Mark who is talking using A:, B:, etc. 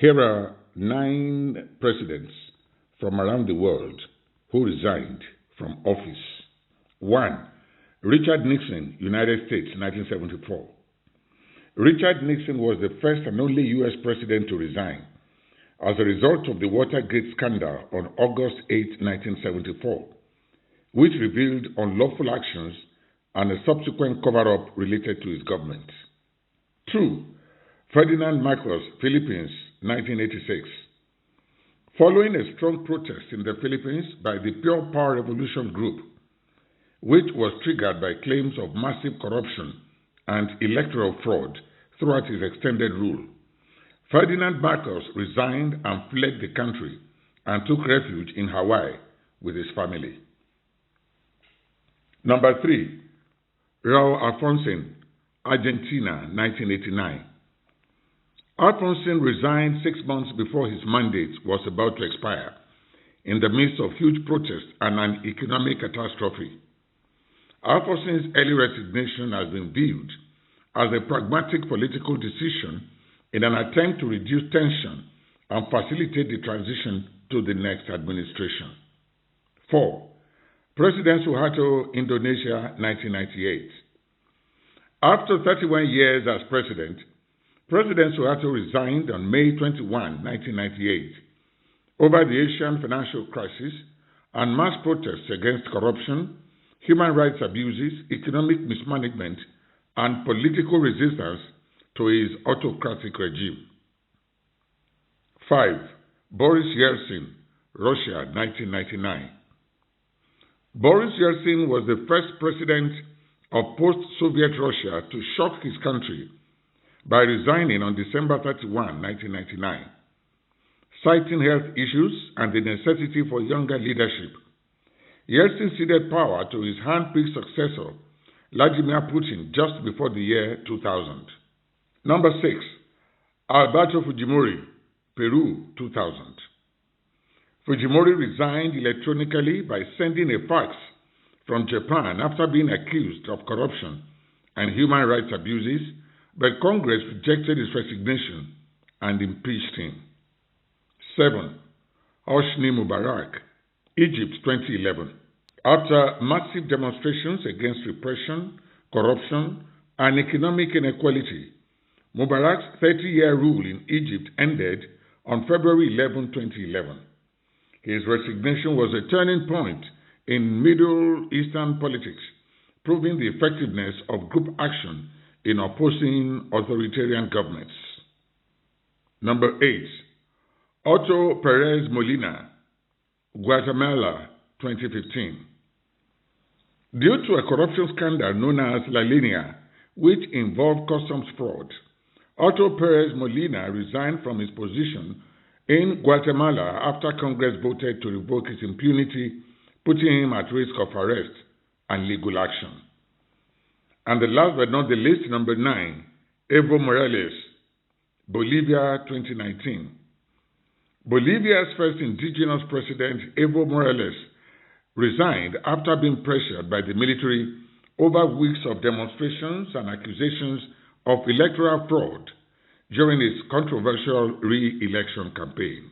A: Here are 9 presidents from around the world who resigned from office. 1. Richard Nixon, United States, 1974. Richard Nixon was the first and only U.S. president to resign as a result of the Watergate scandal on August 8, 1974, which revealed unlawful actions and a subsequent cover-up related to his government. 2. Ferdinand Marcos, Philippines, 1986. Following a strong protest in the Philippines by the Pure Power Revolution Group, which was triggered by claims of massive corruption and electoral fraud throughout his extended rule, Ferdinand Marcos resigned and fled the country and took refuge in Hawaii with his family. Number 3. Raul Alfonsín, Argentina, 1989. Alfonsín resigned 6 months before his mandate was about to expire, in the midst of huge protests and an economic catastrophe. Alfonsín's early resignation has been viewed as a pragmatic political decision in an attempt to reduce tension and facilitate the transition to the next administration. 4. President Suharto, Indonesia, 1998. After 31 years as president, President Suharto resigned on May 21, 1998, over the Asian financial crisis and mass protests against corruption, human rights abuses, economic mismanagement, and political resistance to his autocratic regime. 5. Boris Yeltsin, Russia, 1999. Boris Yeltsin was the first president of post-Soviet Russia to shock his country by resigning on December 31, 1999. Citing health issues and the necessity for younger leadership, Yeltsin ceded power to his hand-picked successor, Vladimir Putin, just before the year 2000. Number 6. Alberto Fujimori, Peru, 2000. Fujimori resigned electronically by sending a fax from Japan after being accused of corruption and human rights abuses, but Congress rejected his resignation and impeached him. 7. Hosni Mubarak, Egypt, 2011. After massive demonstrations against repression, corruption, and economic inequality, Mubarak's 30-year rule in Egypt ended on February 11, 2011. His resignation was a turning point in Middle Eastern politics, proving the effectiveness of group action in opposing authoritarian governments. Number 8. Otto Perez Molina, Guatemala, 2015. Due to a corruption scandal known as La Línea, which involved customs fraud, Otto Perez Molina resigned from his position in Guatemala after Congress voted to revoke his impunity, putting him at risk of arrest and legal action. And the last but not the least, number 9, Evo Morales, Bolivia, 2019. Bolivia's first indigenous president, Evo Morales, resigned after being pressured by the military over weeks of demonstrations and accusations of electoral fraud during his controversial re-election campaign.